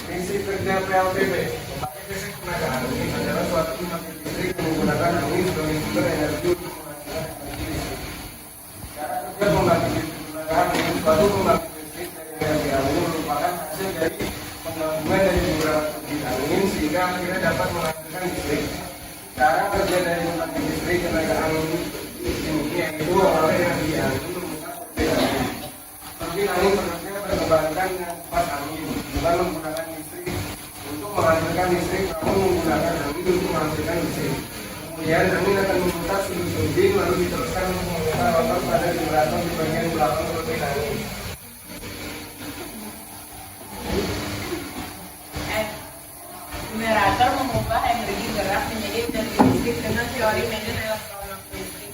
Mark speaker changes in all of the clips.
Speaker 1: Prinsip kerja PLTB memakai listrik tenaga angin adalah suatu pembangkit listrik yang menggunakan angin sebagai sumber energi untuk menghasilkan energi listrik. Cara kerja pembangkit listrik tenaga angin, suatu pembangkit listrik dari energi angin merupakan hasil dari penggabungan dari beberapa turbin angin sehingga akhirnya dapat menghasilkan listrik. Cara kerja dari pembangkit listrik tenaga angin ini yaitu awalnya energi angin memutar turbin angin. Turbin angin bekerja berkembangkan dengan kipas angin, bukan menggunakan listrik untuk menghasilkan listrik, namun menggunakan angin untuk menghasilkan listrik. Kemudian angin akan memutar sudut turbin lalu diteruskan untuk memutar rotor pada generator di bagian belakang turbin angin.
Speaker 2: Generator mengubah energi gerak menjadi energi listrik dengan teori medan elektromagnetik,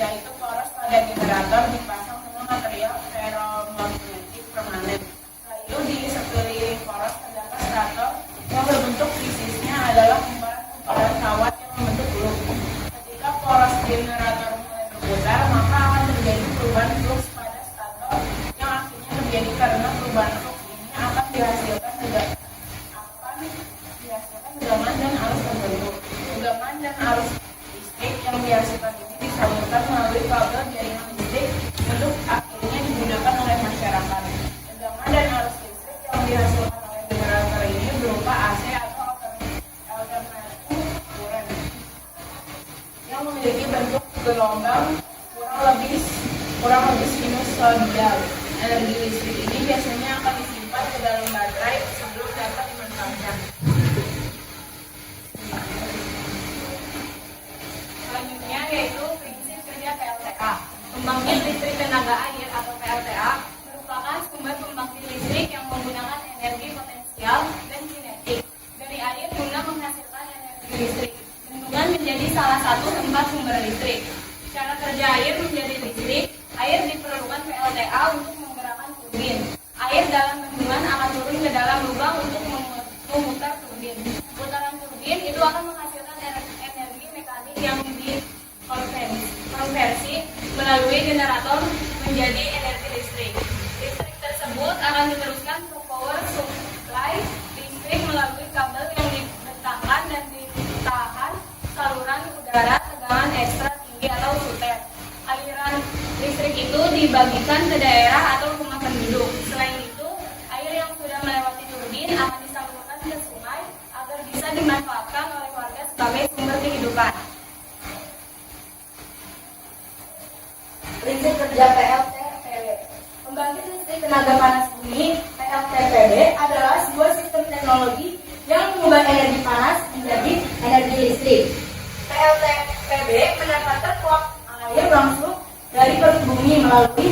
Speaker 2: yaitu poros pada generator dipasang dengan material ferromagnetik permanen. Setelah itu di sekeliling poros terdapat stator yang berbentuk fisiknya adalah kumparan kawat yang membentuk loop. Ketika poros generator mulai berputar, maka akan terjadi perubahan flux pada stator yang akhirnya terjadi karena perubahan flux ini akan dihasilkan tegangan dan arus terbentuk. Tegangan dan arus listrik yang dihasilkan ini disalurkan melalui kabel jaringan listrik untuk akhirnya digunakan oleh masyarakat. Tegangan dan arus listrik yang dihasilkan oleh generator ini berupa AC atau alternatif current yang memiliki bentuk gelombang kurang lebih sinusoidal. Energi listrik ini biasanya akan disimpan ke dalam baterai sebelum dapat dimanfaatkan. Selanjutnya yaitu prinsip kerja PLTA. Pembangkit listrik tenaga air atau PLTA merupakan sumber pembangkit listrik yang menggunakan energi potensial dan kinetik dari air guna menghasilkan energi listrik. Bendungan menjadi salah satu tempat sumber listrik. Cara kerja air menjadi listrik, air diperlukan PLTA untuk menggerakkan turbin. Air dalam bendungan akan turun ke dalam lubang untuk memutar turbin. Putaran turbin itu akan menghasilkan energi mekanik yang dikonversi melalui generator menjadi energi listrik. Listrik tersebut akan diteruskan ke power supply listrik melalui kabel yang dibentangkan dan ditahan saluran udara tegangan ekstra tinggi atau sutet. Aliran listrik itu dibagikan ke daerah atau rumah penduduk. Selain itu, air yang sudah melewati turbin akan disalurkan ke sungai agar bisa dimanfaatkan oleh warga sebagai sumber kehidupan. Prinsip kerja PLTPB. Pembangkit listrik tenaga panas bumi (PLTPB) adalah sebuah sistem teknologi yang mengubah energi panas menjadi energi listrik. PLTPB mendapatkan uap air langsung dari perut bumi melalui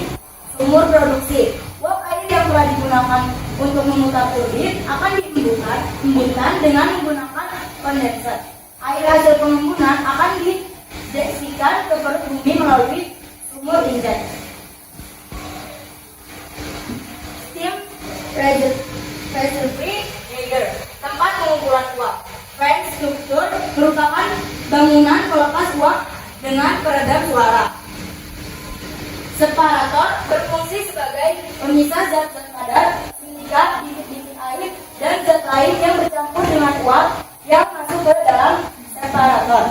Speaker 2: sumur produksi. Uap air yang telah digunakan untuk memutar turbin akan diembunkan dengan menggunakan kondenser. Air hasil pengembunan akan diinjeksikan ke perut bumi melalui sumur injek. Steam refrigerator, tempat pengumpulan uap. Vent struktur merupakan bangunan pelepas uap dengan peredam suara. Separator berfungsi sebagai pemisah zat-zat padat, sindikat, bintik-bintik air, dan zat lain yang bercampur dengan uap yang masuk ke dalam separator.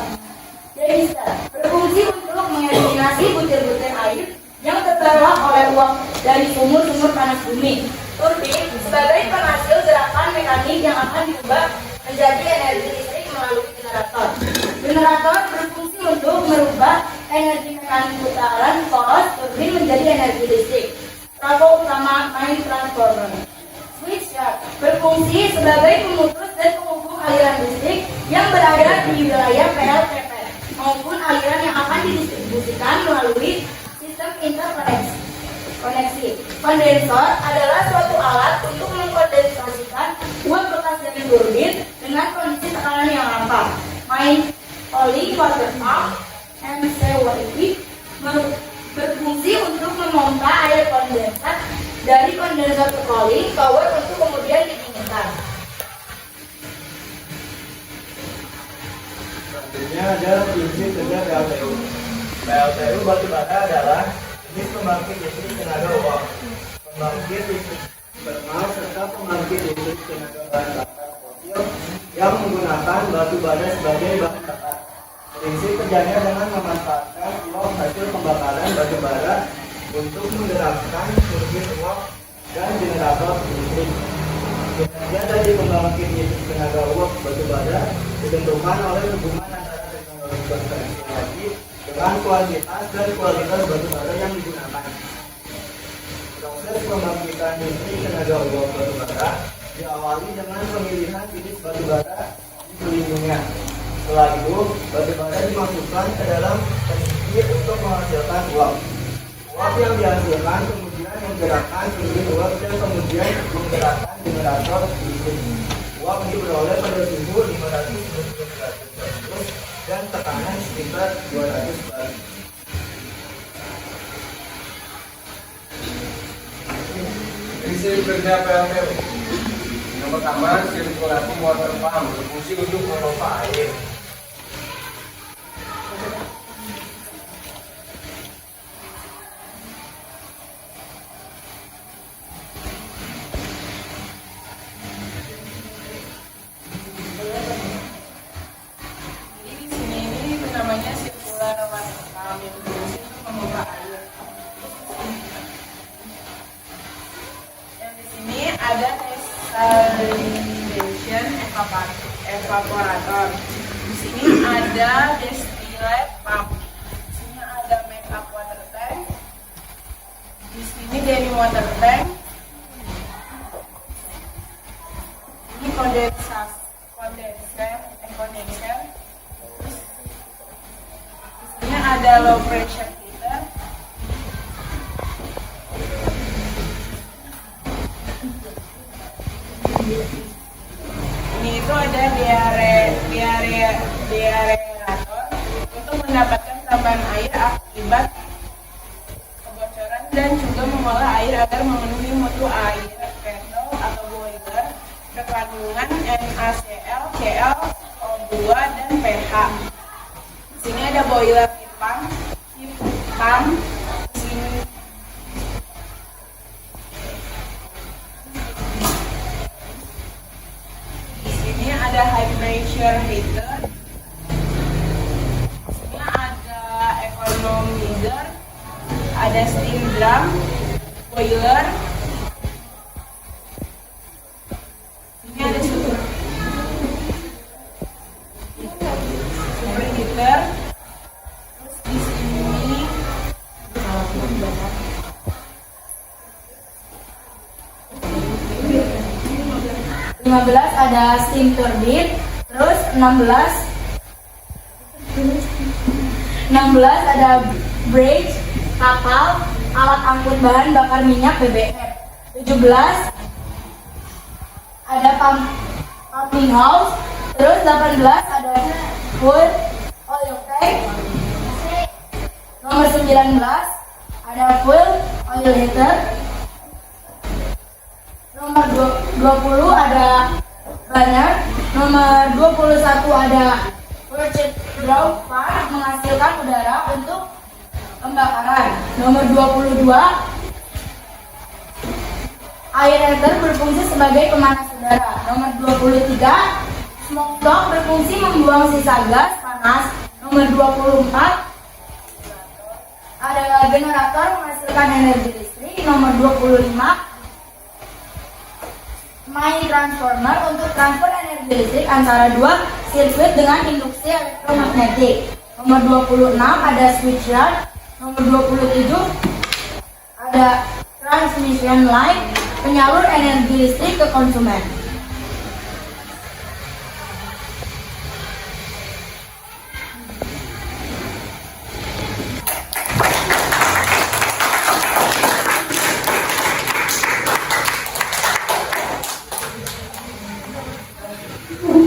Speaker 2: Demister berfungsi untuk mengeliminasi butir-butir air yang terbawa oleh uap dari sumur-sumur panas bumi. Turbin sebagai penghasil gerakan mekanik yang akan diubah menjadi energi listrik melalui generator. Generator berfungsi untuk merubah energi mekanik putaran poros turbin menjadi energi listrik. Rangka utama main transformer. Switchyard berfungsi sebagai pemutus dan penghubung aliran listrik yang berada di wilayah PLTP maupun aliran yang akan didistribusikan melalui sistem interkoneksi. Kondensor adalah suatu alat untuk mengkondensasikan uap bekas dari turbin dengan kondisi tekanan yang rampa. Main Cooling water pump (MCWP) berfungsi untuk memompa air kondensat dari kondensor ke cooling tower untuk kemudian didinginkan.
Speaker 1: Selanjutnya ada prinsip kerja PLTU. PLTU batu bata adalah jenis pembangkit listrik tenaga uap. Pembangkit listrik
Speaker 3: thermal serta pembangkit listrik tenaga bahan bakar fosil yang menggunakan batu bara sebagai bahan bakar. Prinsip kerjanya dengan memanfaatkan uap hasil pembakaran batu bara untuk menggerakkan turbin uap dan generator listrik. Kinerja dari pembangkit listrik tenaga uap batu bara ditentukan oleh hubungan antara teknologi konvensi lagi dengan kualitas dan kualitas batu bara yang digunakan. Proses pembangkitan listrik tenaga uap batu bara diawali dengan pemilihan jenis batu bara di sekelilingnya. Setelah itu, batu bara dimasukkan ke dalam mesin untuk menghasilkan uap. Uap yang dihasilkan kemudian menggerakkan turbin uap dan kemudian menggerakkan generator listrik. Uap diperoleh pada suhu 500 derajat Celcius dan tekanan sekitar 200 bar.
Speaker 1: Prinsip kerja PLTU. Yang pertama, sirkulasi water pump berfungsi untuk memompa air.
Speaker 4: Jadi di sini ini namanya sirkular water pump yang berfungsi untuk memompa air. Yang di sini ada desalination evaporator. Di sini ada distillate pump. Di sini ada makeup water tank. Di sini dairy water tank. Ini kondenser. Di sini ada low pressure heater. Ini itu ada deaerator untuk mendapatkan tambahan air akibat kebocoran dan juga mengolah air agar memenuhi mutu air kettle atau boiler berkandungan NaCl, Cl, O2 dan pH. Di sini ada boiler heat pump. Di sini ada high pressure heater. Di sini ada economizer, ada steam drum, boiler. Ini ada super heater. Terus di sini
Speaker 2: 15 ada steam turbine, terus 16 ada bridge, kapal, alat angkut bahan bakar minyak BBM. 17 ada pumping house, terus 18 ada full oil tank. Nomor 19 ada full oil heater. Nomor 20 ada burner. Nomor 21 ada purchase draw fan menghasilkan udara untuk pembakaran. Nomor 22 air heater berfungsi sebagai pemanas udara. Nomor 23 smoke stop berfungsi membuang sisa gas panas. Nomor 24 ada generator menghasilkan energi listrik. Nomor 25 main transformer untuk transfer energi listrik antara dua sirkuit dengan induksi elektromagnetik. Nomor 26 ada switch yard. Nomor 27 ada transmission line penyalur energi listrik ke konsumen.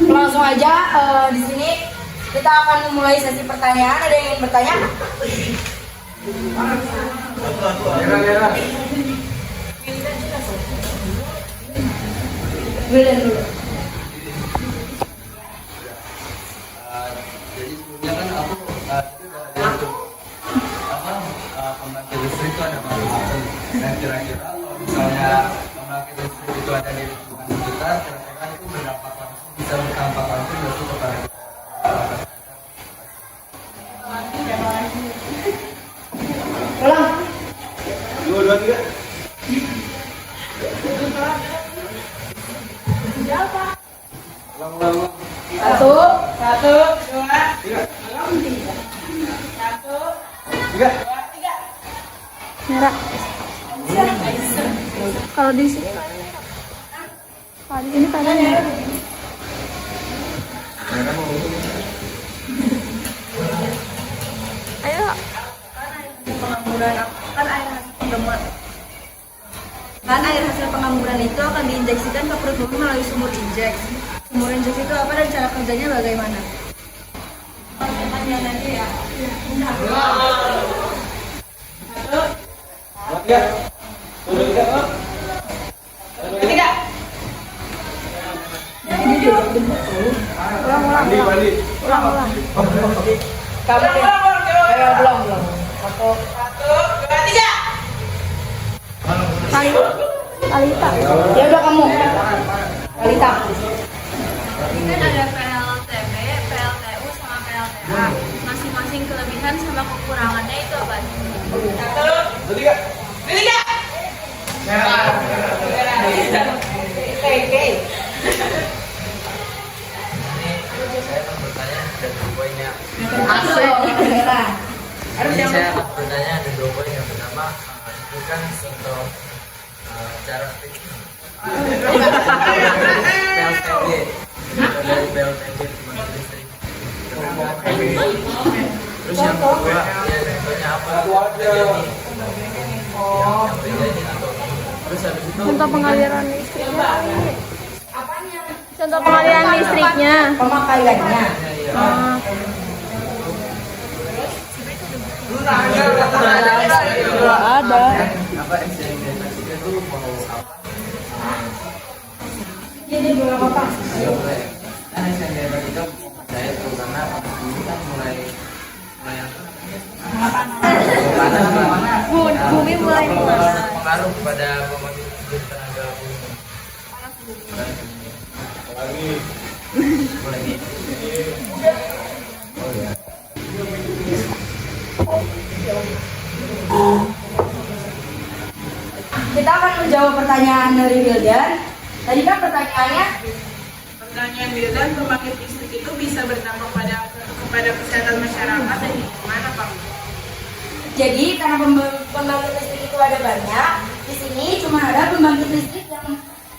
Speaker 2: Langsung aja di sini kita akan memulai sesi pertanyaan. Ada yang ingin bertanya? Wildan dulu.
Speaker 5: Jadi sebelumnya kan aku pembangkit listrik itu ada macam-macam. Dan kira-kira kalau misalnya pembangkit listrik air lingkungan sekitar, kira-kira itu berdampak langsung, bisa berdampak langsung berarti kepada kita.
Speaker 2: Ulang.
Speaker 1: 2, 2, 3. Ulang.
Speaker 2: Satu.
Speaker 4: Satu, dua,
Speaker 1: 3.
Speaker 4: satu,
Speaker 1: 3.
Speaker 4: dua, tiga.
Speaker 6: Merah. Kalau di sini kalau di sini panas ya. Ayo.
Speaker 2: Kan air hasil pengamburan itu akan diinjeksikan ke perut bumi melalui sumur injeks. Sumur injeks itu apa dan cara kerjanya bagaimana? Pertanyaannya nanti ya.
Speaker 4: Satu,
Speaker 1: 2, 3. 2, 3.
Speaker 4: tiga.
Speaker 1: Mandi.
Speaker 4: Kamu belum. Satu, dua, tiga.
Speaker 6: Kalita.
Speaker 2: Ya udah kamu. Kalita.
Speaker 7: Ini kan ada PLTB, PLTU, sama PLTA. Masing-masing kelebihan sama kekurangannya itu apa?
Speaker 4: Satu,
Speaker 1: 2, 3.
Speaker 4: tiga. Oke.
Speaker 5: Ini saya akan bertanya ada 2 poinnya.
Speaker 2: Merah.
Speaker 5: Ini saya akan bertanya ada 2 poin. Yang pertama, itu kan contoh cara PLTB dari PLTB pembangkit listrik. Terus yang kedua, ya contohnya apa? Yang terjadi atau terus habis itu
Speaker 6: Contoh pengaliran listriknya. Contoh pengaliran listriknya.
Speaker 2: Pemakaiannya.
Speaker 6: Ah, nggak ada.
Speaker 5: apa eksentrifikasinya itu mau apa?
Speaker 2: Jadi berapa pak?
Speaker 5: Kan eksentrifikasi itu saya tuh karena ini kan mulai panas,
Speaker 6: Bumi mulai panas.
Speaker 5: pengaruh pada pembangkit listrik tenaga bumi. Mulai nih. Oh ya.
Speaker 2: Kita akan menjawab pertanyaan dari Wildan. Tadi kan pertanyaannya
Speaker 4: Pertanyaan Wildan, pembangkit listrik itu bisa berdampak kepada kesehatan masyarakat dan lingkungan apa?
Speaker 2: jadi karena pembangkit listrik itu ada banyak. Di sini cuma ada pembangkit listrik yang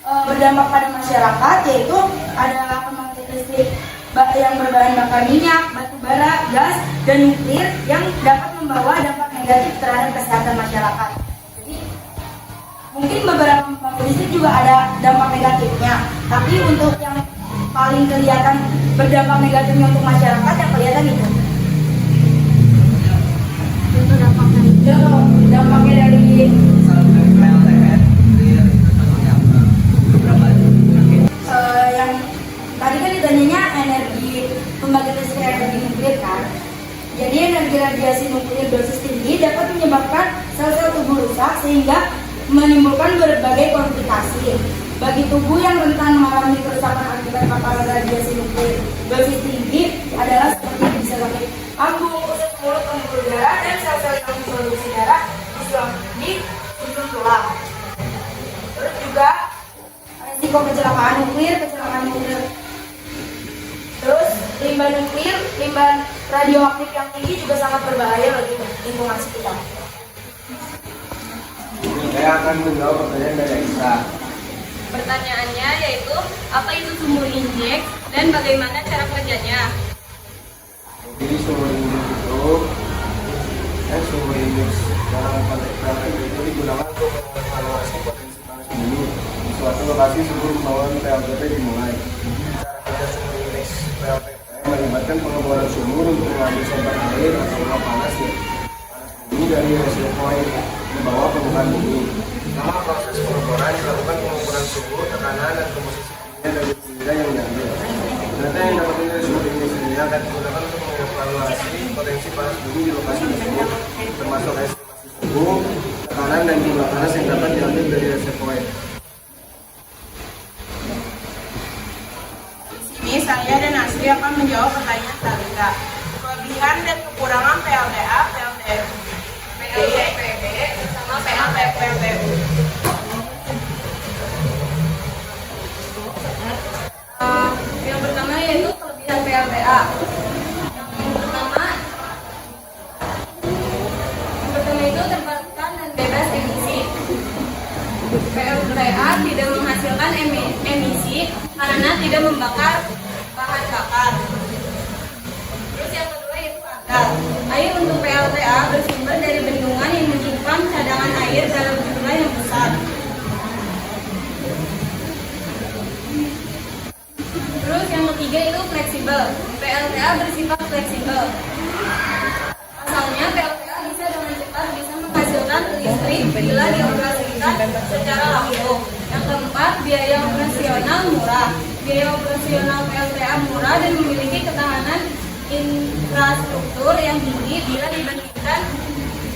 Speaker 2: berdampak pada masyarakat, yaitu ada pembangkit listrik yang berbahan bakar minyak, batu bara, gas, dan nuklir yang dapat membawa dampak negatif terhadap kesehatan masyarakat. Jadi mungkin beberapa pembangkit listrik juga ada dampak negatifnya, tapi untuk yang paling kelihatan berdampak negatifnya untuk masyarakat yang kelihatan itu.
Speaker 6: Contoh dampaknya.
Speaker 2: Dampaknya dari yang tadi kan ditanyanya energi pembangkit listrik energi nuklir kan. Jadi energi radiasi nuklir dosis tinggi dapat menyebabkan sel-sel tubuh rusak sehingga menimbulkan berbagai komplikasi. Bagi tubuh yang rentan mengalami kerusakan akibat paparan radiasi nuklir dosis tinggi adalah seperti bisa sakit lambung, usus mulut, pembuluh darah, dan sel-sel yang memproduksi darah di sumsum tulang. Terus juga risiko kecelakaan nuklir. Terus limbah nuklir, limbah radioaktif yang tinggi juga sangat berbahaya bagi lingkungan sekitar.
Speaker 1: Saya akan menjawab pertanyaan dari Aisyah.
Speaker 7: Pertanyaannya yaitu apa itu sumur injek dan bagaimana cara kerjanya?
Speaker 1: Jadi sumur injek itu sumur injek dalam konteks PLTB itu digunakan untuk mengevaluasi potensi panas bumi di suatu lokasi sebelum pembangunan PLTB dimulai. Cara kerja sumur injek PLTB melibatkan pengeboran sumur untuk mengambil sumber air atau uap panas bumi dari reservoir di bawah permukaan bumi. Selama proses pengeboran dilakukan pengukuran suhu, tekanan, dan komposisi kimia dari cairan yang diambil. Data yang dapat dari sumur ini sendiri akan digunakan untuk mengevaluasi potensi panas bumi di lokasi tersebut, termasuk estimasi suhu, tekanan, dan jumlah panas yang dapat diambil dari reservoir.
Speaker 4: saya dan Asri akan menjawab pertanyaan Salika. Kelebihan dan kekurangan PLTA, PLTB, sama PLTU.
Speaker 2: Yang pertama yaitu kelebihan PLTA. Yang pertama itu terbarukan dan bebas emisi. PLTA tidak menghasilkan emisi karena tidak membakar bahan bakar. Terus yang kedua itu andal. Air untuk PLTA bersumber dari bendungan yang menyimpan cadangan air dalam jumlah yang besar. Terus yang ketiga itu fleksibel. PLTA bersifat fleksibel. Pasalnya PLTA bisa dengan cepat menghasilkan listrik bila dioperasikan secara langsung. Yang keempat, biaya operasional murah. Biaya operasional PLTA murah dan memiliki ketahanan infrastruktur yang tinggi bila dibandingkan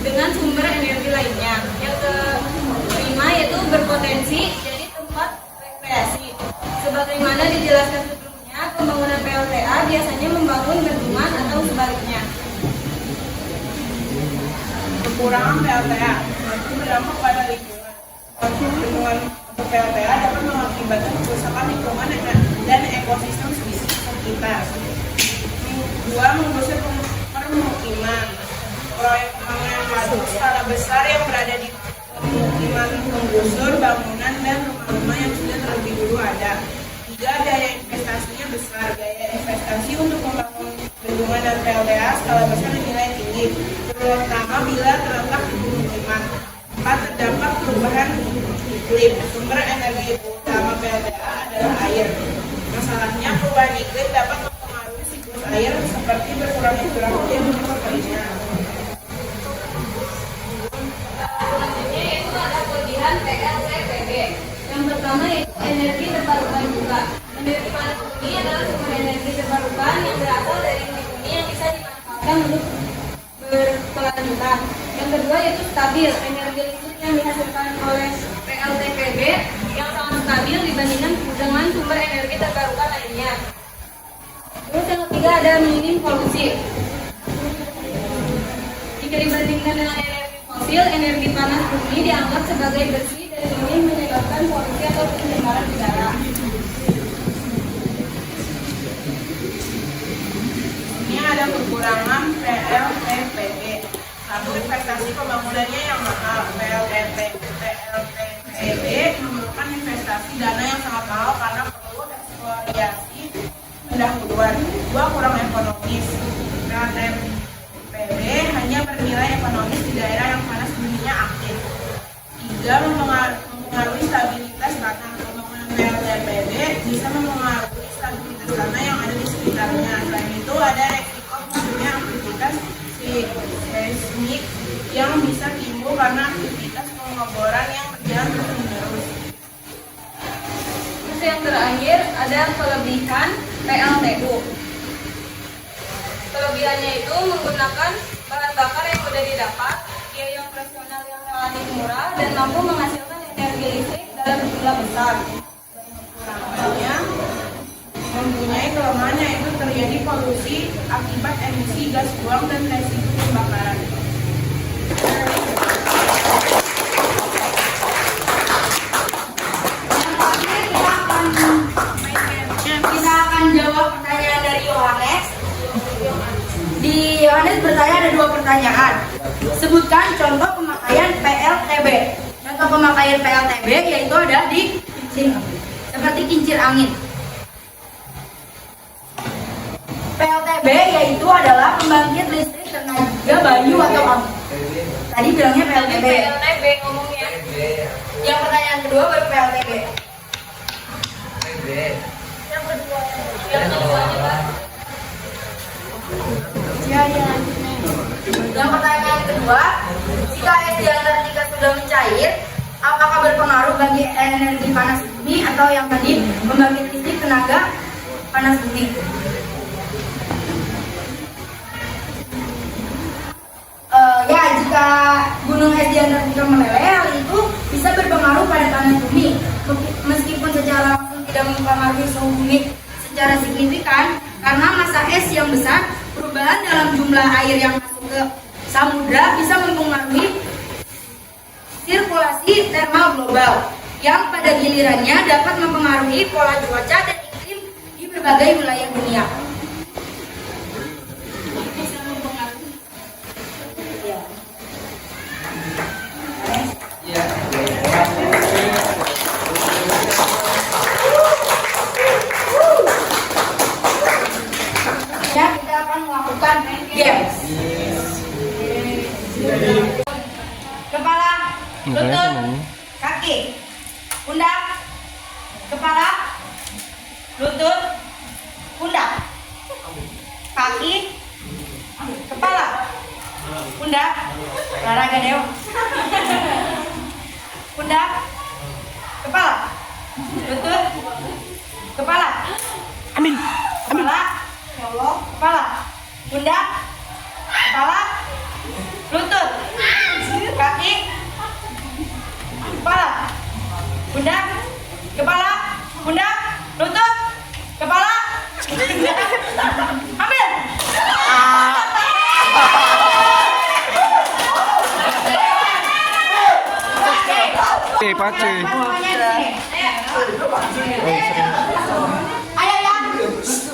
Speaker 2: dengan sumber energi lainnya. Yang kelima yaitu berpotensi jadi tempat rekreasi. Sebagaimana dijelaskan sebelumnya, pembangunan PLTA biasanya membangun bendungan atau sebaliknya.
Speaker 4: Kekurangan PLTA itu berdampak pada lingkungan. Bendungan untuk PLTA dapat mengakibatkan kerusakan lingkungan dan ekosistem sekitar. Dua, menggusur permukiman. Proyek pembangunan waduk skala besar yang berada di pemukiman menggusur bangunan dan rumah-rumah yang sudah terlebih dulu ada. Tiga, daya investasinya besar. Daya investasi untuk membangun bendungan dan PLTA skala besar dinilai tinggi, terutama bila terletak di pemukiman. Empat, terdampak perubahan iklim. Sumber energi utama PLTA adalah air. Masalahnya perubahan iklim dapat mempengaruhi siklus air seperti berkurangnya curah hujan dan kekeringan.
Speaker 2: Selanjutnya itu ada kelebihan PLTPB. Yang pertama yaitu energi terbarukan juga. Energi panas bumi adalah sumber energi terbarukan yang berasal dari energi bumi yang bisa dimanfaatkan untuk berkelanjutan. Yang kedua yaitu stabil. Energi listrik yang dihasilkan oleh PLTPB yang sangat stabil dibandingkan dengan sumber energi terbarukan lainnya. Terus yang ketiga ada minim polusi. Jika dibandingkan dengan energi fosil, energi panas bumi dianggap sebagai bersih dan minim menyebabkan polusi atau pencemaran udara.
Speaker 4: Ini ada kekurangan PLTPB. Satu, investasi pembangunannya yang mahal. PLTPB memerlukan investasi dana yang sangat mahal karena perlu eksplorasi pendahuluan. Dua, kurang ekonomis. PLTPB hanya bernilai ekonomis di daerah yang panas buminya aktif. Tiga, mempengaruhi stabilitas tanah. Pembangunan PLTPB bisa mempengaruhi stabilitas tanah yang ada di sekitarnya. Selain itu ada resiko munculnya aktivitas seismik yang bisa timbul karena aktivitas pengeboran yang berjalan terus-menerus.
Speaker 2: Terus yang terakhir ada kelebihan PLTU. Kelebihannya itu menggunakan bahan bakar yang mudah didapat, biaya operasional yang relatif murah, dan mampu menghasilkan energi listrik dalam jumlah besar.
Speaker 4: Kekurangannya mempunyai kelemahan yaitu terjadi polusi akibat emisi gas buang dan resiko pembakaran.
Speaker 2: Kita akan jawab pertanyaan dari Yohanes. Di Yohanes bertanya ada dua pertanyaan. Sebutkan contoh pemakaian PLTB. Contoh pemakaian PLTB yaitu ada di seperti kincir angin. PLTB yaitu adalah pembangkit listrik tenaga bayu atau angin. Tadi bilangnya PLTB. PLTB ngomongnya. Yang pertanyaan kedua baru PLTB. Yang kedua. Yang pertanyaan kedua, jika es di Antartika sudah mencair, apakah berpengaruh bagi energi panas bumi atau yang tadi membangkit listrik tenaga panas bumi? Ya, jika gunung es di Antartika meleleh, hal itu bisa berpengaruh pada tanah bumi, meskipun secara langsung tidak mempengaruhi suhu bumi secara signifikan karena massa es yang besar, perubahan dalam jumlah air yang masuk ke samudra bisa mempengaruhi sirkulasi termal global yang pada gilirannya dapat mempengaruhi pola cuaca dan iklim di berbagai wilayah dunia. Bisa mempengaruhi. Ya. Ya, kita akan melakukan games. Kepala, lutut, kaki, pundak, kepala, lutut, pundak, kaki, kepala, pundak, olahraga dewa, pundak, kepala, lutut, kepala, kepala, ya Allah, kepala, pundak, kepala, lutut, kaki, kepala, pundak, kepala, pundak, lutut, kepala, ambil.
Speaker 1: Pace.
Speaker 2: Ayo ya,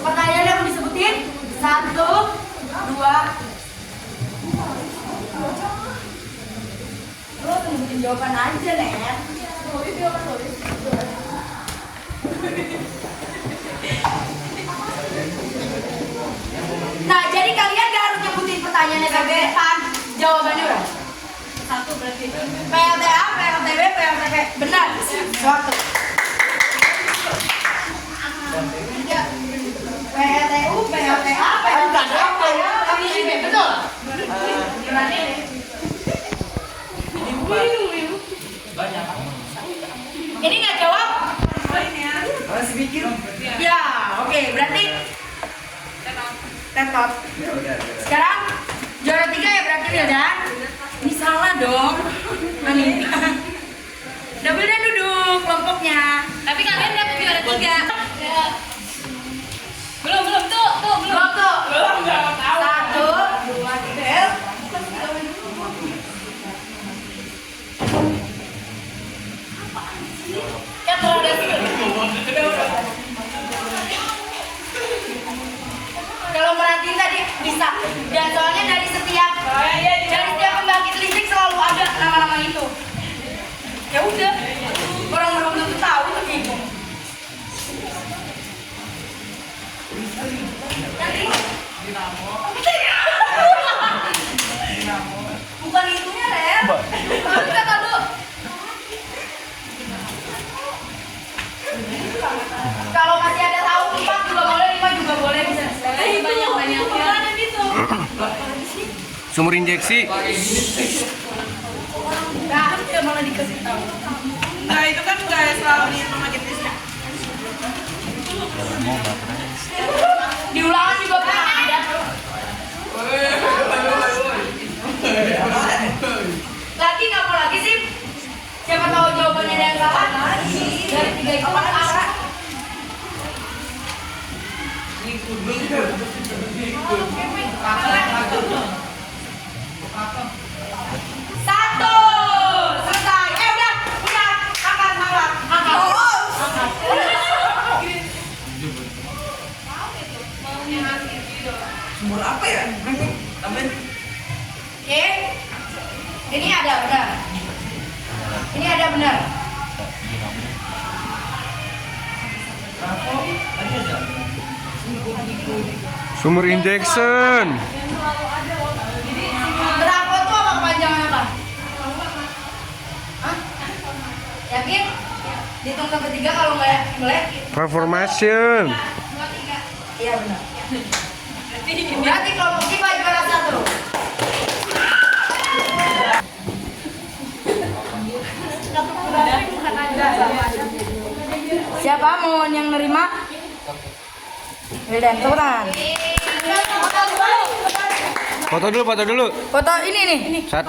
Speaker 2: pertanyaannya mau disebutin 1, 2. Lo sebutin jawaban aja, Nek. Nah, jadi kalian gak harus nyebutin pertanyaannya sampai depan. Jawabannya udah 1 berarti PLTA, PLTB, PLTP. Benar. Suatu. PLTU, PLTA, PLTB, PLTB. Betul. Ini nggak jawab?
Speaker 3: Masih mikir?
Speaker 2: Ya, oke. Berarti tetot. Sekarang juara 3 ya berarti ya, Dan? Ini salah dong. Anita. Double dan duduk kelompoknya.
Speaker 7: Tapi kalian dapat juara 3. Belum tuh,
Speaker 2: Belum tuh. 1, 2, 3. Ya terhadap kalau merhatiin tadi bisa. Dan soalnya dari setiap pembangkit listrik selalu ada nama-nama itu. Ya udah, orang belum tentu tahu tuh gitu. Bukan itunya, Ren. Kita tahu. Kalau masih ada tahu 4 juga boleh, 5 juga boleh, bisa. Banyak-banyak ada gitu.
Speaker 1: Sumur injeksi.
Speaker 2: Nah, dia malah dikasih tahu.
Speaker 4: Nah itu kan nggak selalu di pembangkit listrik.
Speaker 2: Di ulangan juga pernah ada. Lagi nggak mau lagi sih? Siapa tahu jawabannya ada yang salah? Dari 3 itu kan ada. Satu, selesai. Udah, angkat.
Speaker 3: Sumur apa ya? Tambahin.
Speaker 2: Oke, ini ada benar. Ini ada benar.
Speaker 1: Sumur injection.
Speaker 2: Berapa tuh apa kepanjangan apa? Hah? Yakin? Dihitung sampai 3 kalau nggak melek.
Speaker 1: Reformation.
Speaker 2: Iya benar. Berarti kelompok kita juara 1. Siapa mau yang nerima? Wildan, tepuk tangan.
Speaker 1: Foto dulu.
Speaker 2: Foto ini nih.
Speaker 1: 1.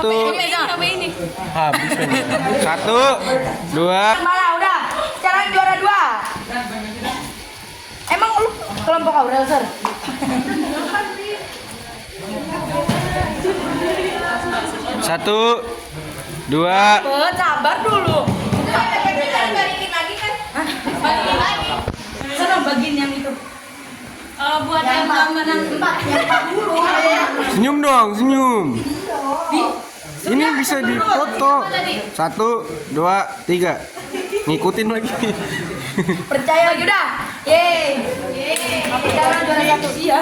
Speaker 7: ini.
Speaker 1: Habis. 1, 2.
Speaker 2: Malah udah. Sekarang juara 2. Emang lu kelompok Aurel, Sir.
Speaker 1: Satu, dua.
Speaker 2: Sabar dulu.
Speaker 7: Balikin lagi kan? Balikin lagi.
Speaker 2: Sana bagiin yang itu.
Speaker 7: Kalau buat yang menang 4
Speaker 2: dulu.
Speaker 1: Senyum dong, senyum. Ini bisa dipoto. 1, 2, 3. Ngikutin lagi.
Speaker 2: Percaya lagi udah. Yeay. Jangan juara 1. Iya.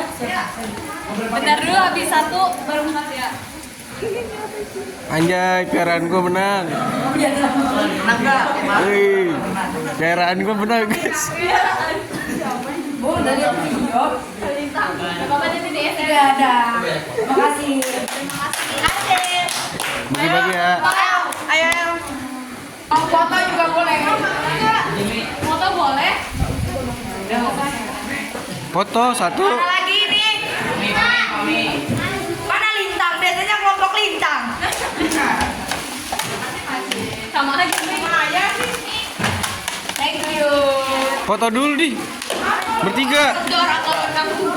Speaker 7: Bentar dulu habis 1 baru mas ya.
Speaker 1: Anjay, piaraan gua menang. Hei, piaraan gua menang, guys.
Speaker 2: Bu, dari video.
Speaker 7: Bapak di sini ya.
Speaker 2: Tidak ada. Makasih.
Speaker 1: Bagi-bagi ya.
Speaker 4: Ayo.
Speaker 2: Foto juga boleh.
Speaker 7: Foto boleh?
Speaker 1: Foto 1.
Speaker 2: Mana lagi nih? Mana lintang? Biasanya kelompok lintang.
Speaker 7: Sama aja nih.
Speaker 2: Thank you.
Speaker 1: Foto dulu di. Bertiga.
Speaker 7: Dorong kalau kamu.